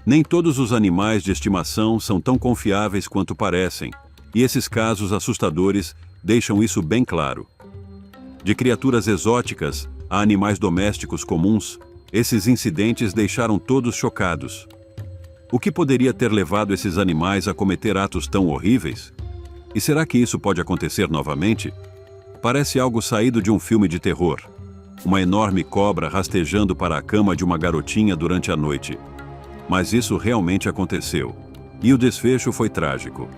Nem todos os animais de estimação são tão confiáveis quanto parecem, e esses casos assustadores deixam isso bem claro. De criaturas exóticas a animais domésticos comuns, esses incidentes deixaram todos chocados. O que poderia ter levado esses animais a cometer atos tão horríveis? E será que isso pode acontecer novamente? Parece algo saído de um filme de terror. Uma enorme cobra rastejando para a cama de uma garotinha durante a noite. Mas isso realmente aconteceu. E o desfecho foi trágico.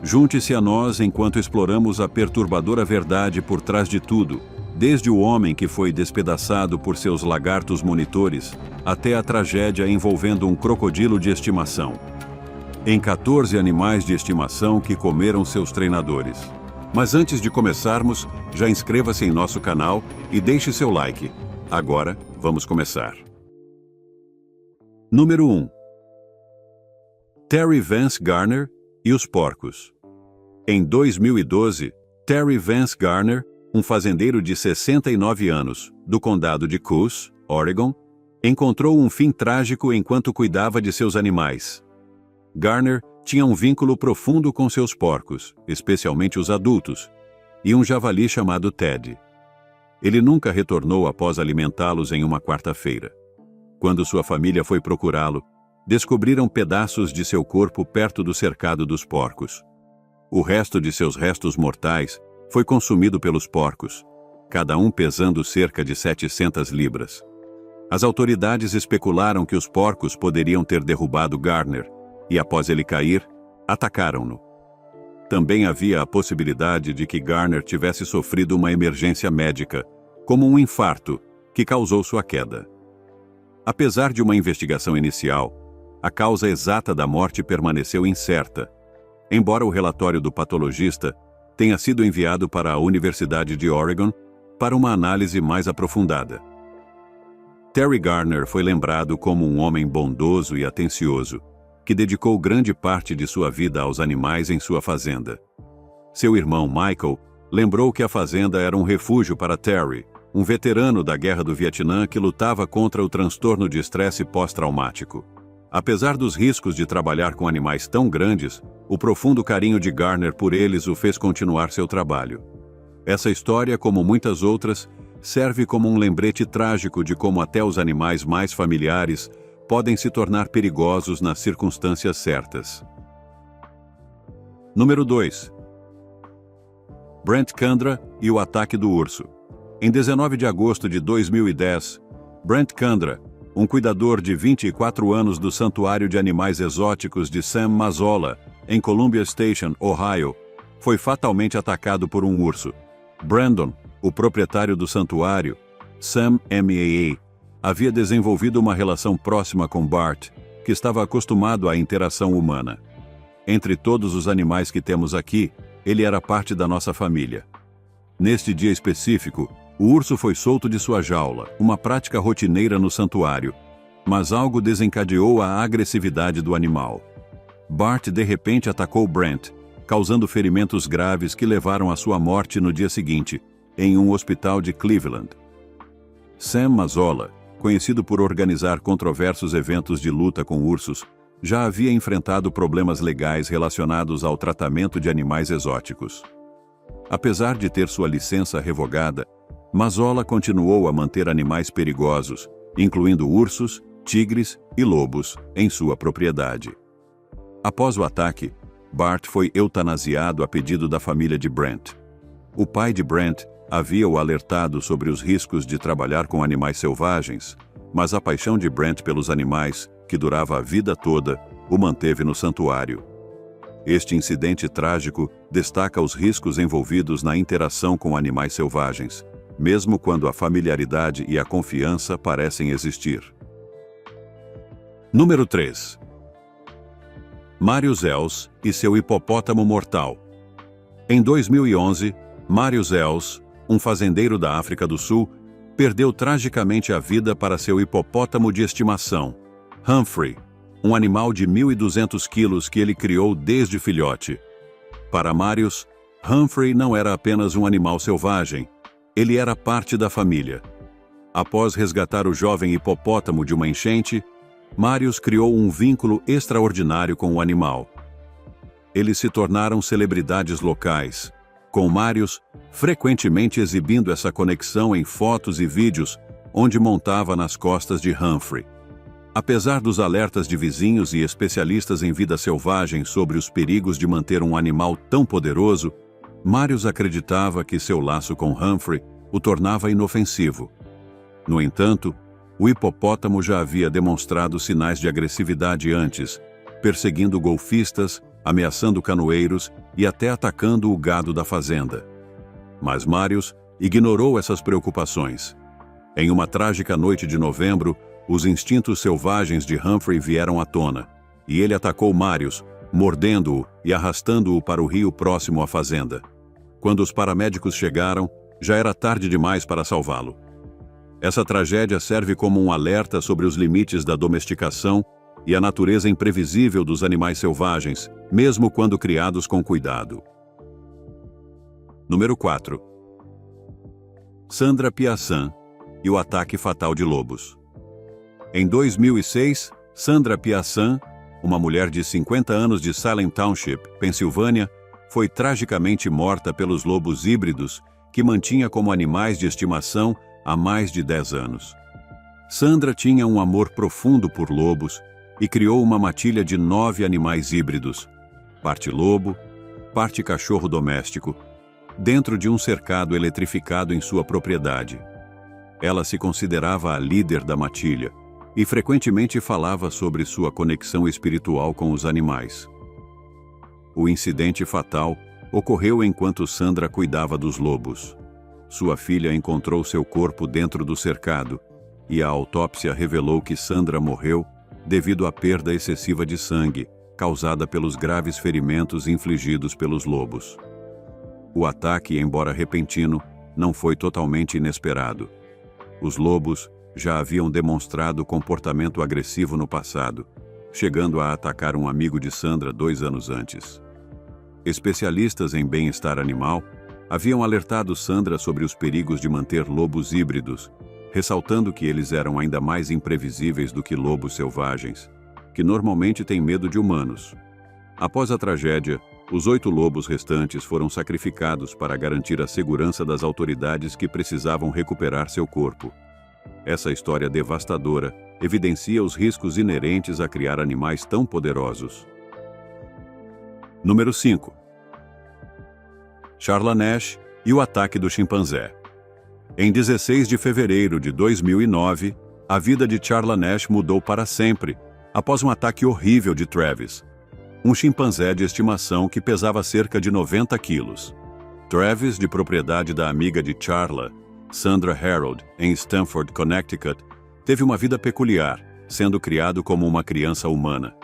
Junte-se a nós enquanto exploramos a perturbadora verdade por trás de tudo, desde o homem que foi despedaçado por seus lagartos monitores, até a tragédia envolvendo um crocodilo de estimação. Em 14 animais de estimação que comeram seus treinadores. Mas antes de começarmos, já inscreva-se em nosso canal e deixe seu like. Agora, vamos começar. Número 1. Terry Vance Garner e os porcos. Em 2012, Terry Vance Garner, um fazendeiro de 69 anos, do condado de Coos, Oregon, encontrou um fim trágico enquanto cuidava de seus animais. Garner tinha um vínculo profundo com seus porcos, especialmente os adultos, e um javali chamado Ted. Ele nunca retornou após alimentá-los em uma quarta-feira. Quando sua família foi procurá-lo, descobriram pedaços de seu corpo perto do cercado dos porcos. O resto de seus restos mortais foi consumido pelos porcos, cada um pesando cerca de 700 libras. As autoridades especularam que os porcos poderiam ter derrubado Garner, e após ele cair, atacaram-no. Também havia a possibilidade de que Garner tivesse sofrido uma emergência médica, como um infarto, que causou sua queda. Apesar de uma investigação inicial, a causa exata da morte permaneceu incerta, embora o relatório do patologista tenha sido enviado para a Universidade de Oregon para uma análise mais aprofundada. Terry Garner foi lembrado como um homem bondoso e atencioso, que dedicou grande parte de sua vida aos animais em sua fazenda. Seu irmão Michael lembrou que a fazenda era um refúgio para Terry, um veterano da Guerra do Vietnã que lutava contra o transtorno de estresse pós-traumático. Apesar dos riscos de trabalhar com animais tão grandes, o profundo carinho de Garner por eles o fez continuar seu trabalho. Essa história, como muitas outras, serve como um lembrete trágico de como até os animais mais familiares podem se tornar perigosos nas circunstâncias certas. Número 2. Brent Kandra e o ataque do urso. Em 19 de agosto de 2010, Brent Kandra, um cuidador de 24 anos do Santuário de Animais Exóticos de Sam Mazola, em Columbia Station, Ohio, foi fatalmente atacado por um urso. Brandon, o proprietário do santuário, Sam Maa, havia desenvolvido uma relação próxima com Bart, que estava acostumado à interação humana. Entre todos os animais que temos aqui, ele era parte da nossa família. Neste dia específico, o urso foi solto de sua jaula, uma prática rotineira no santuário, mas algo desencadeou a agressividade do animal. Bart de repente atacou Brent, causando ferimentos graves que levaram à sua morte no dia seguinte, em um hospital de Cleveland. Sam Mazola, conhecido por organizar controversos eventos de luta com ursos, já havia enfrentado problemas legais relacionados ao tratamento de animais exóticos. Apesar de ter sua licença revogada, Mazola continuou a manter animais perigosos, incluindo ursos, tigres e lobos, em sua propriedade. Após o ataque, Bart foi eutanasiado a pedido da família de Brent. O pai de Brent havia o alertado sobre os riscos de trabalhar com animais selvagens, mas a paixão de Brent pelos animais, que durava a vida toda, o manteve no santuário. Este incidente trágico destaca os riscos envolvidos na interação com animais selvagens, mesmo quando a familiaridade e a confiança parecem existir. Número 3. Marius Els e seu hipopótamo mortal. Em 2011, Marius Els, um fazendeiro da África do Sul, perdeu tragicamente a vida para seu hipopótamo de estimação, Humphrey, um animal de 1.200 quilos que ele criou desde filhote. Para Marius, Humphrey não era apenas um animal selvagem, ele era parte da família. Após resgatar o jovem hipopótamo de uma enchente, Marius criou um vínculo extraordinário com o animal. Eles se tornaram celebridades locais, com Marius frequentemente exibindo essa conexão em fotos e vídeos onde montava nas costas de Humphrey. Apesar dos alertas de vizinhos e especialistas em vida selvagem sobre os perigos de manter um animal tão poderoso, Marius acreditava que seu laço com Humphrey o tornava inofensivo. No entanto, o hipopótamo já havia demonstrado sinais de agressividade antes, perseguindo golfistas, ameaçando canoeiros e até atacando o gado da fazenda. Mas Marius ignorou essas preocupações. Em uma trágica noite de novembro, os instintos selvagens de Humphrey vieram à tona, e ele atacou Marius, mordendo-o e arrastando-o para o rio próximo à fazenda. Quando os paramédicos chegaram, já era tarde demais para salvá-lo. Essa tragédia serve como um alerta sobre os limites da domesticação e a natureza imprevisível dos animais selvagens, mesmo quando criados com cuidado. Número 4. Sandra Piassan e o ataque fatal de lobos. Em 2006, Sandra Piassan, uma mulher de 50 anos de Salem Township, Pensilvânia, foi tragicamente morta pelos lobos híbridos que mantinha como animais de estimação há mais de 10 anos. Sandra tinha um amor profundo por lobos e criou uma matilha de 9 animais híbridos, parte lobo, parte cachorro doméstico, dentro de um cercado eletrificado em sua propriedade. Ela se considerava a líder da matilha e frequentemente falava sobre sua conexão espiritual com os animais. O incidente fatal ocorreu enquanto Sandra cuidava dos lobos. Sua filha encontrou seu corpo dentro do cercado e a autópsia revelou que Sandra morreu devido à perda excessiva de sangue causada pelos graves ferimentos infligidos pelos lobos. O ataque, embora repentino, não foi totalmente inesperado. Os lobos já haviam demonstrado comportamento agressivo no passado, chegando a atacar um amigo de Sandra 2 anos antes. Especialistas em bem-estar animal haviam alertado Sandra sobre os perigos de manter lobos híbridos, ressaltando que eles eram ainda mais imprevisíveis do que lobos selvagens, que normalmente têm medo de humanos. Após a tragédia, os 8 lobos restantes foram sacrificados para garantir a segurança das autoridades que precisavam recuperar seu corpo. Essa história devastadora evidencia os riscos inerentes a criar animais tão poderosos. Número 5. Charla Nash e o ataque do chimpanzé. Em 16 de fevereiro de 2009, a vida de Charla Nash mudou para sempre, após um ataque horrível de Travis, um chimpanzé de estimação que pesava cerca de 90 quilos. Travis, de propriedade da amiga de Charla, Sandra Harold, em Stamford, Connecticut, teve uma vida peculiar, sendo criado como uma criança humana.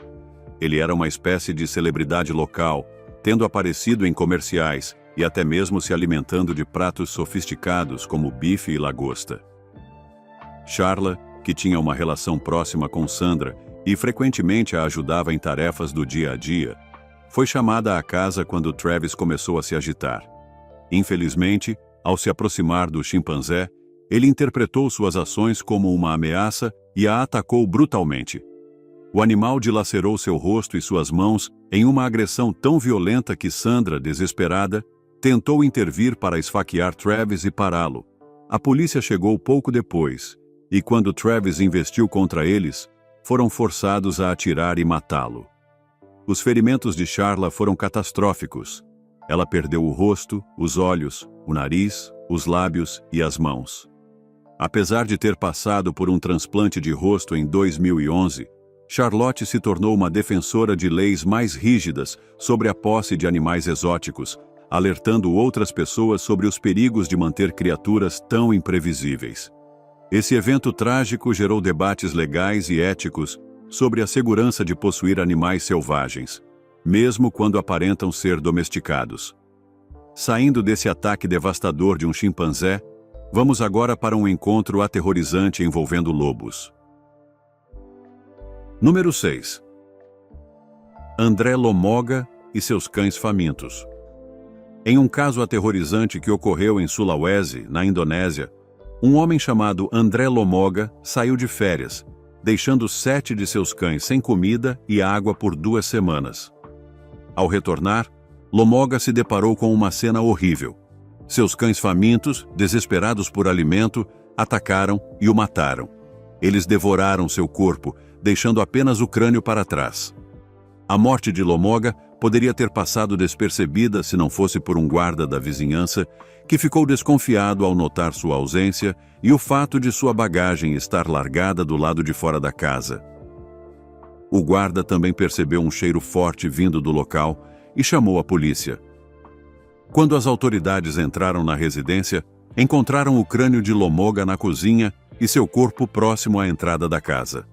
Ele era uma espécie de celebridade local, tendo aparecido em comerciais e até mesmo se alimentando de pratos sofisticados como bife e lagosta. Charla, que tinha uma relação próxima com Sandra e frequentemente a ajudava em tarefas do dia a dia, foi chamada à casa quando Travis começou a se agitar. Infelizmente, ao se aproximar do chimpanzé, ele interpretou suas ações como uma ameaça e a atacou brutalmente. O animal dilacerou seu rosto e suas mãos em uma agressão tão violenta que Sandra, desesperada, tentou intervir para esfaquear Travis e pará-lo. A polícia chegou pouco depois, e quando Travis investiu contra eles, foram forçados a atirar e matá-lo. Os ferimentos de Charla foram catastróficos. Ela perdeu o rosto, os olhos, o nariz, os lábios e as mãos. Apesar de ter passado por um transplante de rosto em 2011, Charlotte se tornou uma defensora de leis mais rígidas sobre a posse de animais exóticos, alertando outras pessoas sobre os perigos de manter criaturas tão imprevisíveis. Esse evento trágico gerou debates legais e éticos sobre a segurança de possuir animais selvagens, mesmo quando aparentam ser domesticados. Saindo desse ataque devastador de um chimpanzé, vamos agora para um encontro aterrorizante envolvendo lobos. Número 6. André Lomoga e seus cães famintos. Em um caso aterrorizante que ocorreu em Sulawesi, na Indonésia, um homem chamado André Lomoga saiu de férias deixando 7 de seus cães sem comida e água por 2 semanas. Ao retornar, Lomoga se deparou com uma cena horrível. Seus cães famintos, desesperados por alimento, atacaram e o mataram. Eles devoraram seu corpo, deixando apenas o crânio para trás. A morte de Lomoga poderia ter passado despercebida se não fosse por um guarda da vizinhança que ficou desconfiado ao notar sua ausência e o fato de sua bagagem estar largada do lado de fora da casa. O guarda também percebeu um cheiro forte vindo do local e chamou a polícia. Quando as autoridades entraram na residência, encontraram o crânio de Lomoga na cozinha e seu corpo próximo à entrada da casa.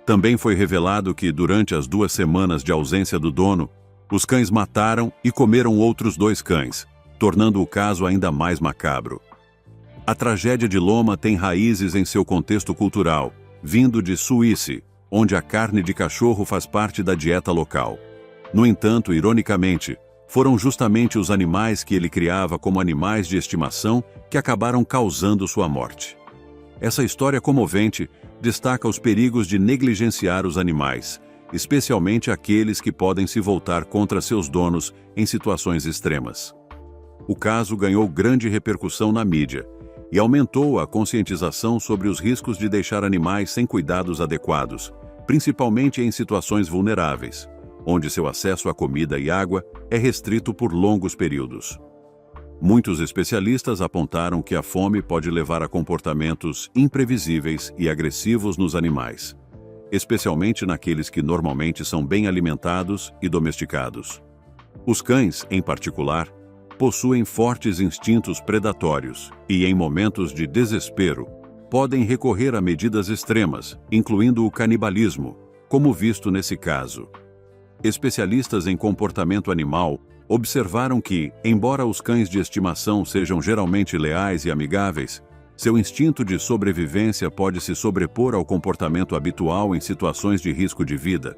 Também foi revelado que, durante as 2 semanas de ausência do dono, os cães mataram e comeram outros 2 cães, tornando o caso ainda mais macabro. A tragédia de Loma tem raízes em seu contexto cultural, vindo de Suíça, onde a carne de cachorro faz parte da dieta local. No entanto, ironicamente, foram justamente os animais que ele criava como animais de estimação que acabaram causando sua morte. Essa história comovente destaca os perigos de negligenciar os animais, especialmente aqueles que podem se voltar contra seus donos em situações extremas. O caso ganhou grande repercussão na mídia e aumentou a conscientização sobre os riscos de deixar animais sem cuidados adequados, principalmente em situações vulneráveis, onde seu acesso à comida e água é restrito por longos períodos. Muitos especialistas apontaram que a fome pode levar a comportamentos imprevisíveis e agressivos nos animais, especialmente naqueles que normalmente são bem alimentados e domesticados. Os cães, em particular, possuem fortes instintos predatórios e, em momentos de desespero, podem recorrer a medidas extremas, incluindo o canibalismo, como visto nesse caso. Especialistas em comportamento animal observaram que, embora os cães de estimação sejam geralmente leais e amigáveis, seu instinto de sobrevivência pode se sobrepor ao comportamento habitual em situações de risco de vida.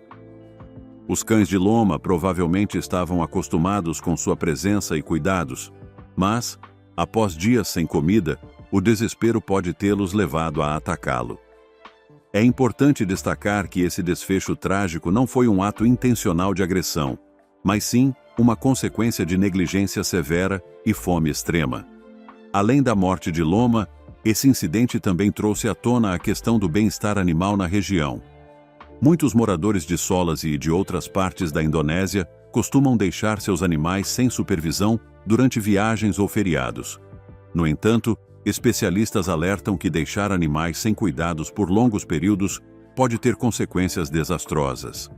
Os cães de Loma provavelmente estavam acostumados com sua presença e cuidados, mas, após dias sem comida, o desespero pode tê-los levado a atacá-lo. É importante destacar que esse desfecho trágico não foi um ato intencional de agressão, mas sim uma consequência de negligência severa e fome extrema. Além da morte de Loma, esse incidente também trouxe à tona a questão do bem-estar animal na região. Muitos moradores de Sulawesi e de outras partes da Indonésia costumam deixar seus animais sem supervisão durante viagens ou feriados. No entanto, especialistas alertam que deixar animais sem cuidados por longos períodos pode ter consequências desastrosas.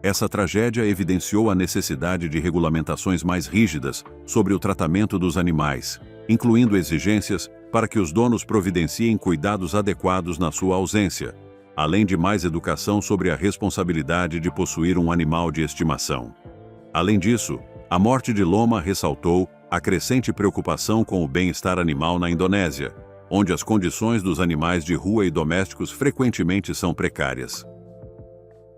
Essa tragédia evidenciou a necessidade de regulamentações mais rígidas sobre o tratamento dos animais, incluindo exigências para que os donos providenciem cuidados adequados na sua ausência, além de mais educação sobre a responsabilidade de possuir um animal de estimação. Além disso, a morte de Loma ressaltou a crescente preocupação com o bem-estar animal na Indonésia, onde as condições dos animais de rua e domésticos frequentemente são precárias.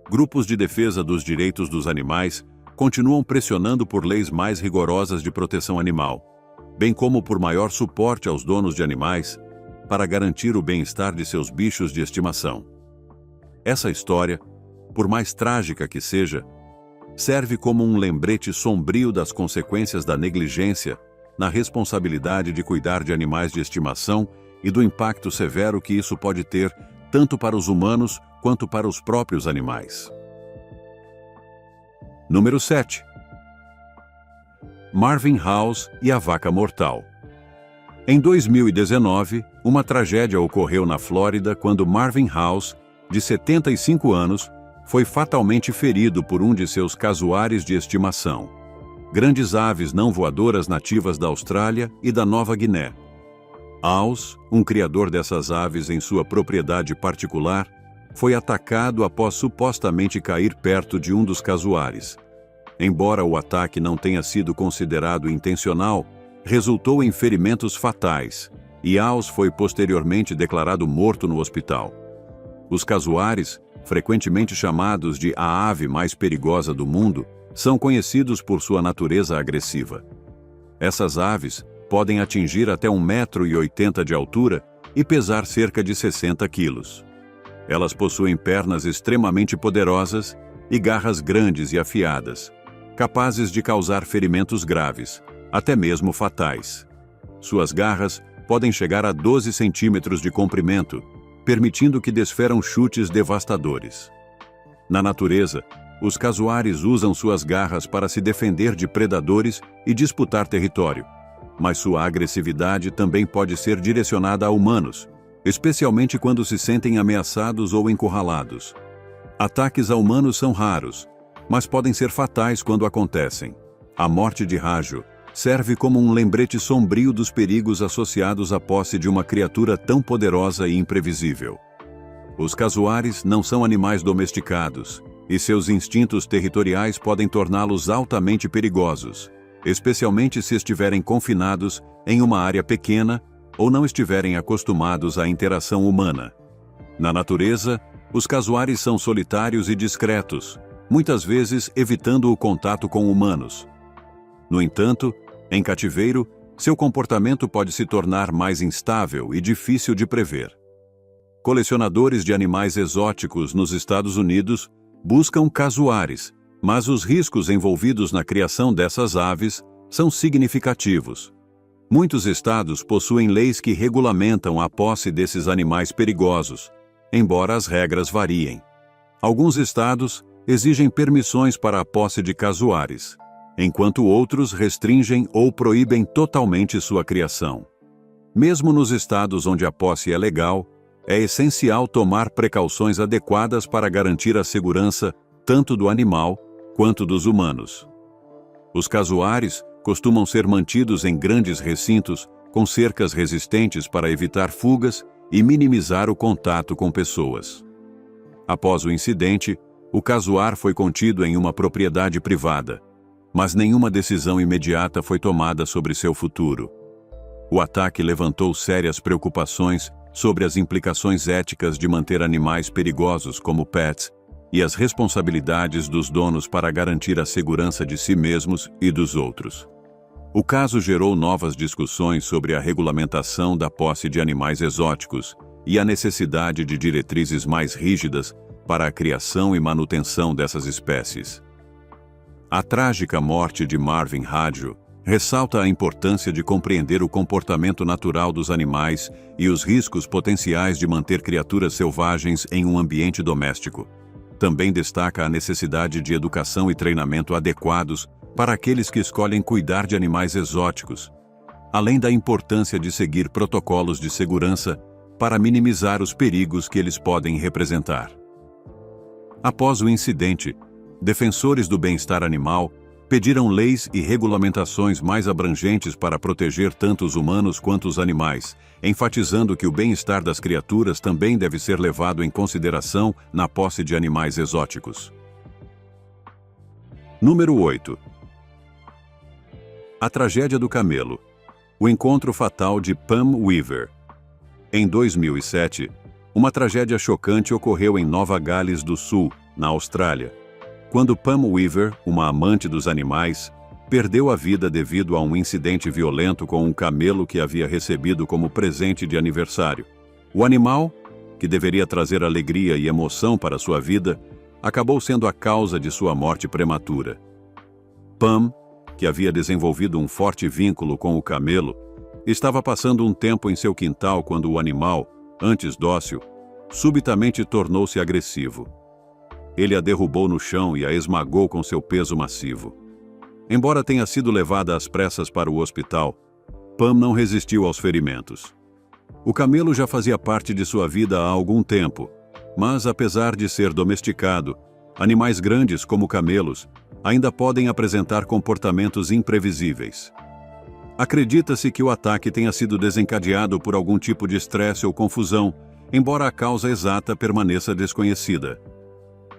Grupos de defesa dos direitos dos animais continuam pressionando por leis mais rigorosas de proteção animal, bem como por maior suporte aos donos de animais para garantir o bem-estar de seus bichos de estimação. Essa história, por mais trágica que seja, serve como um lembrete sombrio das consequências da negligência na responsabilidade de cuidar de animais de estimação e do impacto severo que isso pode ter tanto para os humanos quanto para os próprios animais. Número 7. Marvin House e a vaca mortal. Em 2019, uma tragédia ocorreu na Flórida quando Marvin House, de 75 anos, foi fatalmente ferido por um de seus casuares de estimação, grandes aves não voadoras nativas da Austrália e da Nova Guiné. House, um criador dessas aves em sua propriedade particular, foi atacado após supostamente cair perto de um dos casuares. Embora o ataque não tenha sido considerado intencional, resultou em ferimentos fatais, e House foi posteriormente declarado morto no hospital. Os casuares, frequentemente chamados de a ave mais perigosa do mundo, são conhecidos por sua natureza agressiva. Essas aves podem atingir até 1,80 m de altura e pesar cerca de 60 quilos. Elas possuem pernas extremamente poderosas e garras grandes e afiadas, capazes de causar ferimentos graves, até mesmo fatais. Suas garras podem chegar a 12 centímetros de comprimento, permitindo que desferam chutes devastadores. Na natureza, os casuares usam suas garras para se defender de predadores e disputar território, mas sua agressividade também pode ser direcionada a humanos, especialmente quando se sentem ameaçados ou encurralados. Ataques a humanos são raros, mas podem ser fatais quando acontecem. A morte de Rajo serve como um lembrete sombrio dos perigos associados à posse de uma criatura tão poderosa e imprevisível. Os casuares não são animais domesticados, e seus instintos territoriais podem torná-los altamente perigosos, especialmente se estiverem confinados em uma área pequena ou não estiverem acostumados à interação humana. Na natureza, os casuares são solitários e discretos, muitas vezes evitando o contato com humanos. No entanto, em cativeiro, seu comportamento pode se tornar mais instável e difícil de prever. Colecionadores de animais exóticos nos Estados Unidos buscam casuares, mas os riscos envolvidos na criação dessas aves são significativos. Muitos estados possuem leis que regulamentam a posse desses animais perigosos, embora as regras variem. Alguns estados exigem permissões para a posse de casuares, enquanto outros restringem ou proíbem totalmente sua criação. Mesmo nos estados onde a posse é legal, é essencial tomar precauções adequadas para garantir a segurança tanto do animal quanto dos humanos. Os casuares costumam ser mantidos em grandes recintos com cercas resistentes para evitar fugas e minimizar o contato com pessoas. Após o incidente, o casuar foi contido em uma propriedade privada, mas nenhuma decisão imediata foi tomada sobre seu futuro. O ataque levantou sérias preocupações sobre as implicações éticas de manter animais perigosos como pets e as responsabilidades dos donos para garantir a segurança de si mesmos e dos outros. O caso gerou novas discussões sobre a regulamentação da posse de animais exóticos e a necessidade de diretrizes mais rígidas para a criação e manutenção dessas espécies. A trágica morte de Marvin Rajo ressalta a importância de compreender o comportamento natural dos animais e os riscos potenciais de manter criaturas selvagens em um ambiente doméstico. Também destaca a necessidade de educação e treinamento adequados para aqueles que escolhem cuidar de animais exóticos, além da importância de seguir protocolos de segurança para minimizar os perigos que eles podem representar. Após o incidente, defensores do bem-estar animal pediram leis e regulamentações mais abrangentes para proteger tanto os humanos quanto os animais, enfatizando que o bem-estar das criaturas também deve ser levado em consideração na posse de animais exóticos. Número 8. A tragédia do camelo. O encontro fatal de Pam Weaver. Em 2007, uma tragédia chocante ocorreu em Nova Gales do Sul, na Austrália, quando Pam Weaver, uma amante dos animais, perdeu a vida devido a um incidente violento com um camelo que havia recebido como presente de aniversário. O animal, que deveria trazer alegria e emoção para sua vida, acabou sendo a causa de sua morte prematura. Pam, que havia desenvolvido um forte vínculo com o camelo, estava passando um tempo em seu quintal quando o animal, antes dócil, subitamente tornou-se agressivo. Ele a derrubou no chão e a esmagou com seu peso massivo. Embora tenha sido levada às pressas para o hospital, Pam não resistiu aos ferimentos. O camelo já fazia parte de sua vida há algum tempo, mas apesar de ser domesticado, animais grandes como camelos ainda podem apresentar comportamentos imprevisíveis. Acredita-se que o ataque tenha sido desencadeado por algum tipo de estresse ou confusão, embora a causa exata permaneça desconhecida.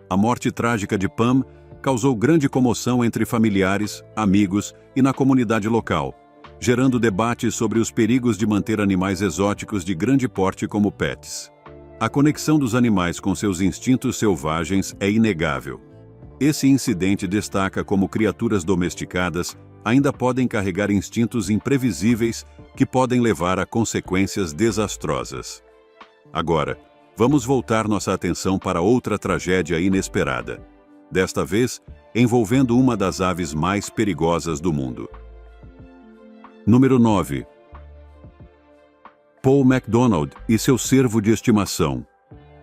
A morte trágica de Pam causou grande comoção entre familiares, amigos e na comunidade local, gerando debates sobre os perigos de manter animais exóticos de grande porte como pets. A conexão dos animais com seus instintos selvagens é inegável. Esse incidente destaca como criaturas domesticadas ainda podem carregar instintos imprevisíveis que podem levar a consequências desastrosas. Agora, vamos voltar nossa atenção para outra tragédia inesperada. Desta vez, envolvendo uma das aves mais perigosas do mundo. Número 9. Paul MacDonald e seu cervo de estimação.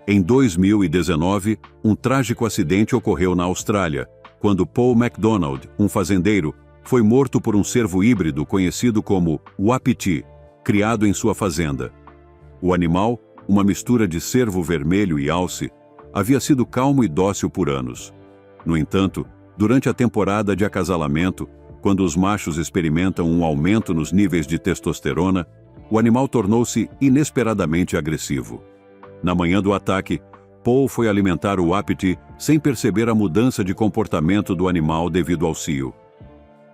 Em 2019, um trágico acidente ocorreu na Austrália, quando Paul MacDonald, um fazendeiro, foi morto por um cervo híbrido conhecido como Wapiti, criado em sua fazenda. O animal, uma mistura de cervo vermelho e alce, havia sido calmo e dócil por anos. No entanto, durante a temporada de acasalamento, quando os machos experimentam um aumento nos níveis de testosterona, o animal tornou-se inesperadamente agressivo. Na manhã do ataque, Paul foi alimentar o Wapiti sem perceber a mudança de comportamento do animal devido ao cio.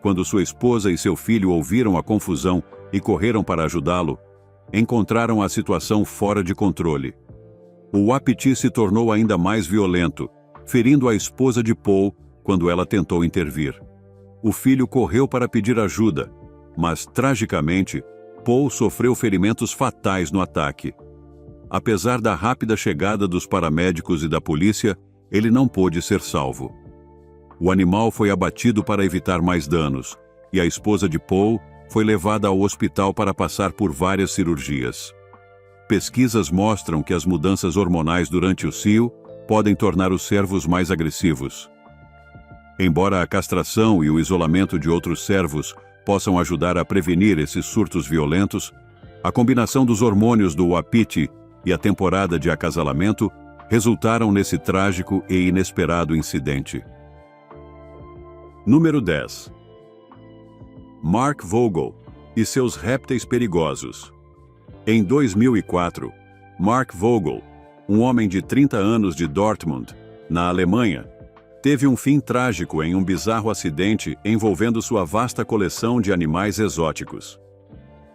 Quando sua esposa e seu filho ouviram a confusão e correram para ajudá-lo, encontraram a situação fora de controle. O Wapiti se tornou ainda mais violento, ferindo a esposa de Paul quando ela tentou intervir. O filho correu para pedir ajuda, mas, tragicamente, Paul sofreu ferimentos fatais no ataque. Apesar da rápida chegada dos paramédicos e da polícia, ele não pôde ser salvo. O animal foi abatido para evitar mais danos, e a esposa de Paul foi levada ao hospital para passar por várias cirurgias. Pesquisas mostram que as mudanças hormonais durante o cio podem tornar os cervos mais agressivos. Embora a castração e o isolamento de outros cervos possam ajudar a prevenir esses surtos violentos, a combinação dos hormônios do Wapiti e a temporada de acasalamento resultaram nesse trágico e inesperado incidente. Número 10. Mark Vogel e seus répteis perigosos. Em 2004, Mark Vogel, um homem de 30 anos de Dortmund, na Alemanha, teve um fim trágico em um bizarro acidente envolvendo sua vasta coleção de animais exóticos.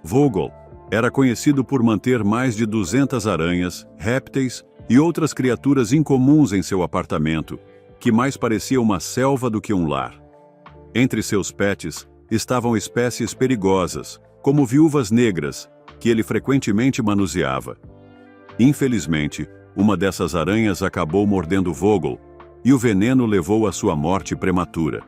Vogel era conhecido por manter mais de 200 aranhas, répteis e outras criaturas incomuns em seu apartamento, que mais parecia uma selva do que um lar. Entre seus pets estavam espécies perigosas, como viúvas negras, que ele frequentemente manuseava. Infelizmente, uma dessas aranhas acabou mordendo Vogel, e o veneno levou à sua morte prematura.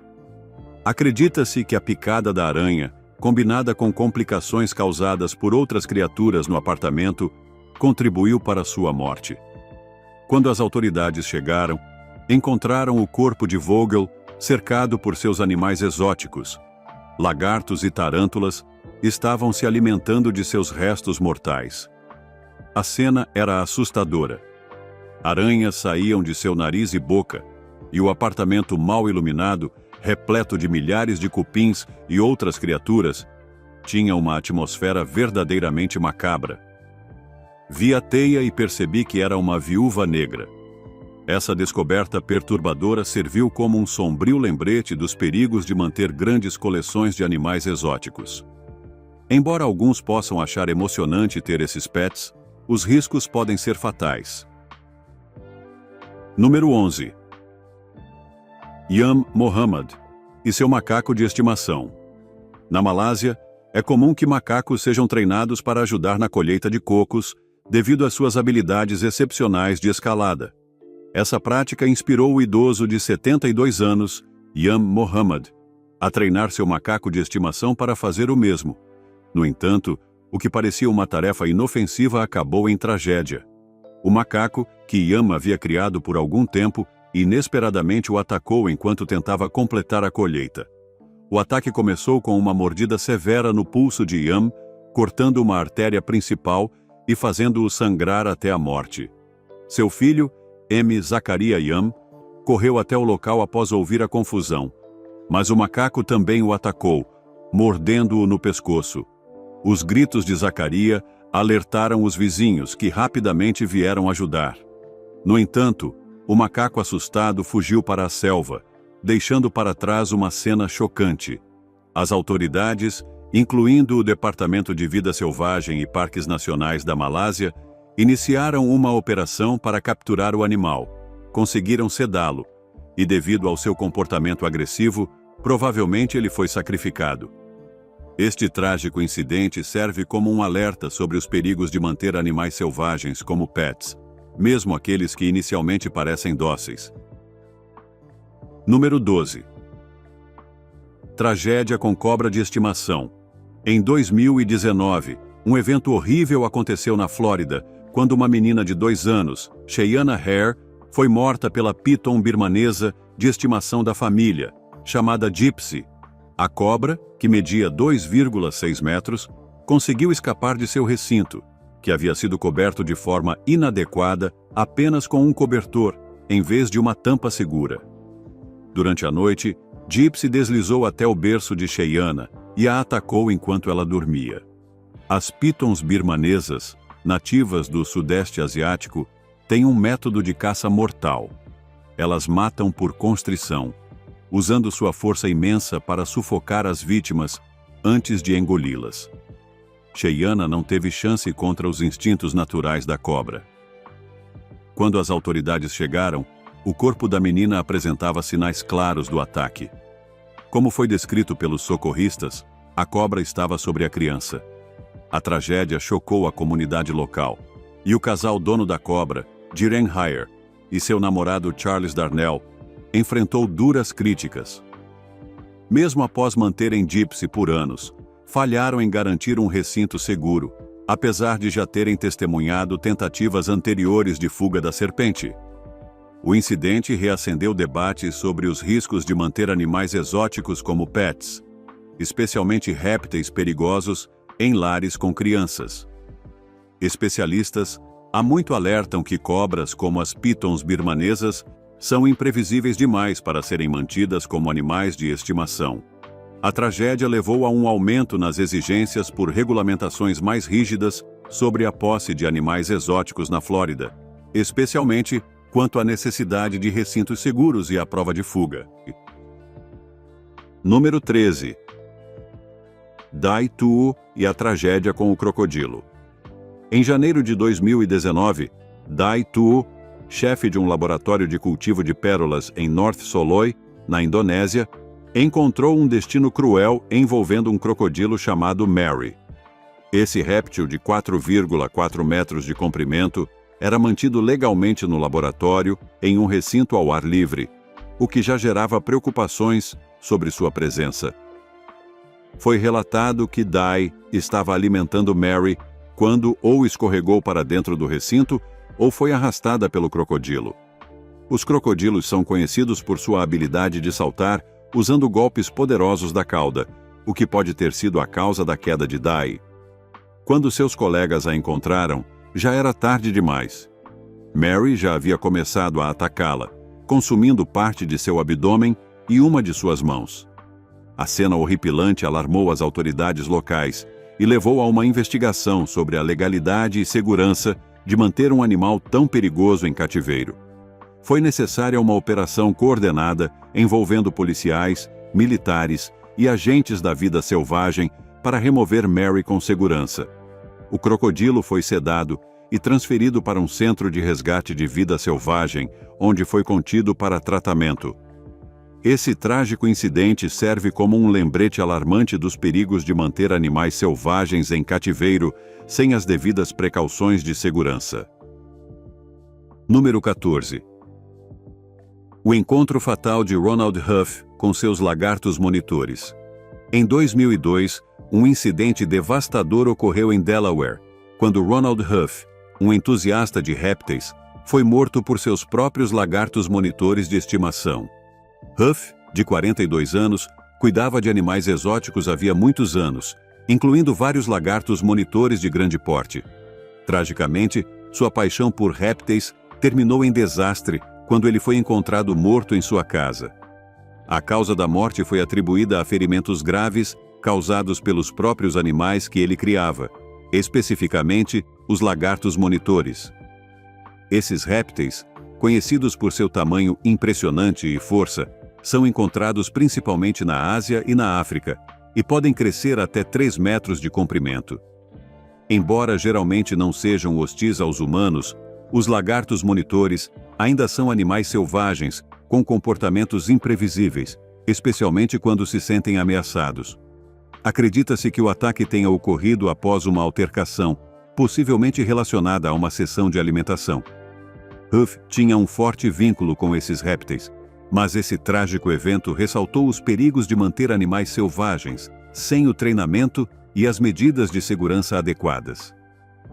Acredita-se que a picada da aranha, combinada com complicações causadas por outras criaturas no apartamento, contribuiu para sua morte. Quando as autoridades chegaram, encontraram o corpo de Vogel cercado por seus animais exóticos. Lagartos e tarântulas estavam se alimentando de seus restos mortais. A cena era assustadora. Aranhas saíam de seu nariz e boca, e o apartamento mal iluminado, repleto de milhares de cupins e outras criaturas, tinha uma atmosfera verdadeiramente macabra. Vi a teia e percebi que era uma viúva negra. Essa descoberta perturbadora serviu como um sombrio lembrete dos perigos de manter grandes coleções de animais exóticos. Embora alguns possam achar emocionante ter esses pets, os riscos podem ser fatais. Número 11. Yam Mohammad e seu macaco de estimação. Na Malásia, é comum que macacos sejam treinados para ajudar na colheita de cocos, devido às suas habilidades excepcionais de escalada. Essa prática inspirou o idoso de 72 anos, Yam Mohammad, a treinar seu macaco de estimação para fazer o mesmo. No entanto, o que parecia uma tarefa inofensiva acabou em tragédia. O macaco, que Yam havia criado por algum tempo, inesperadamente o atacou enquanto tentava completar a colheita. O ataque começou com uma mordida severa no pulso de Yam, cortando uma artéria principal e fazendo-o sangrar até a morte. Seu filho, M. Zakaria Yam, correu até o local após ouvir a confusão, mas o macaco também o atacou, mordendo-o no pescoço. Os gritos de Zakaria alertaram os vizinhos, que rapidamente vieram ajudar. No entanto, o macaco assustado fugiu para a selva, deixando para trás uma cena chocante. As autoridades, incluindo o Departamento de Vida Selvagem e Parques Nacionais da Malásia, iniciaram uma operação para capturar o animal. Conseguiram sedá-lo, e devido ao seu comportamento agressivo, provavelmente ele foi sacrificado. Este trágico incidente serve como um alerta sobre os perigos de manter animais selvagens como pets. mesmo aqueles que inicialmente parecem dóceis. Número 12. Tragédia com cobra de estimação. Em 2019, um evento horrível aconteceu na Flórida, quando uma menina de 2 anos, Cheyenne Hare, foi morta pela piton birmanesa de estimação da família, chamada Gypsy. A cobra, que media 2,6 metros, conseguiu escapar de seu recinto, que havia sido coberto de forma inadequada apenas com um cobertor, em vez de uma tampa segura. Durante a noite, Gypsy deslizou até o berço de Cheyenne e a atacou enquanto ela dormia. As pitons birmanesas, nativas do Sudeste Asiático, têm um método de caça mortal. Elas matam por constrição, usando sua força imensa para sufocar as vítimas antes de engoli-las. Cheyenne não teve chance contra os instintos naturais da cobra. Quando as autoridades chegaram, o corpo da menina apresentava sinais claros do ataque. Como foi descrito pelos socorristas, a cobra estava sobre a criança. A tragédia chocou a comunidade local, e o casal dono da cobra, Jiren Hare, e seu namorado Charles Darnell, enfrentou duras críticas. Mesmo após manterem Gypsy por anos, falharam em garantir um recinto seguro, apesar de já terem testemunhado tentativas anteriores de fuga da serpente. O incidente reacendeu debates sobre os riscos de manter animais exóticos como pets, especialmente répteis perigosos, em lares com crianças. Especialistas há muito alertam que cobras como as pitons birmanesas são imprevisíveis demais para serem mantidas como animais de estimação. A tragédia levou a um aumento nas exigências por regulamentações mais rígidas sobre a posse de animais exóticos na Flórida, especialmente quanto à necessidade de recintos seguros e à prova de fuga. Número 13. Dai Tuo e a tragédia com o crocodilo. Em janeiro de 2019, Dai Tuo, chefe de um laboratório de cultivo de pérolas em North Soloi, na Indonésia, encontrou um destino cruel envolvendo um crocodilo chamado Mary. Esse réptil de 4,4 metros de comprimento era mantido legalmente no laboratório em um recinto ao ar livre, o que já gerava preocupações sobre sua presença. Foi relatado que Dai estava alimentando Mary quando ou escorregou para dentro do recinto ou foi arrastada pelo crocodilo. Os crocodilos são conhecidos por sua habilidade de saltar usando golpes poderosos da cauda, o que pode ter sido a causa da queda de Dai. Quando seus colegas a encontraram, já era tarde demais. Mary já havia começado a atacá-la, consumindo parte de seu abdômen e uma de suas mãos. A cena horripilante alarmou as autoridades locais e levou a uma investigação sobre a legalidade e segurança de manter um animal tão perigoso em cativeiro. Foi necessária uma operação coordenada envolvendo policiais, militares e agentes da vida selvagem para remover Mary com segurança. O crocodilo foi sedado e transferido para um centro de resgate de vida selvagem, onde foi contido para tratamento. Esse trágico incidente serve como um lembrete alarmante dos perigos de manter animais selvagens em cativeiro sem as devidas precauções de segurança. Número 14. O encontro fatal de Ronald Huff com seus lagartos monitores. Em 2002, um incidente devastador ocorreu em Delaware, quando Ronald Huff, um entusiasta de répteis, foi morto por seus próprios lagartos monitores de estimação. Huff, de 42 anos, cuidava de animais exóticos havia muitos anos, incluindo vários lagartos monitores de grande porte. Tragicamente, sua paixão por répteis terminou em desastre quando ele foi encontrado morto em sua casa. A causa da morte foi atribuída a ferimentos graves causados pelos próprios animais que ele criava, especificamente os lagartos monitores. Esses répteis, conhecidos por seu tamanho impressionante e força, são encontrados principalmente na Ásia e na África e podem crescer até 3 metros de comprimento. Embora geralmente não sejam hostis aos humanos, os lagartos monitores ainda são animais selvagens com comportamentos imprevisíveis, especialmente quando se sentem ameaçados. Acredita-se que o ataque tenha ocorrido após uma altercação, possivelmente relacionada a uma sessão de alimentação. Huff tinha um forte vínculo com esses répteis, mas esse trágico evento ressaltou os perigos de manter animais selvagens, sem o treinamento e as medidas de segurança adequadas.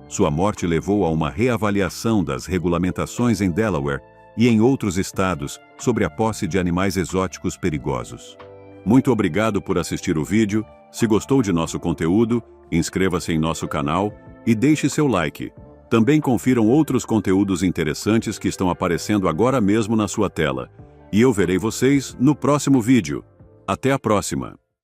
Sua morte levou a uma reavaliação das regulamentações em Delaware e em outros estados sobre a posse de animais exóticos perigosos. Muito obrigado por assistir o vídeo. Se gostou de nosso conteúdo, inscreva-se em nosso canal e deixe seu like. Também confiram outros conteúdos interessantes que estão aparecendo agora mesmo na sua tela. E eu verei vocês no próximo vídeo. Até a próxima!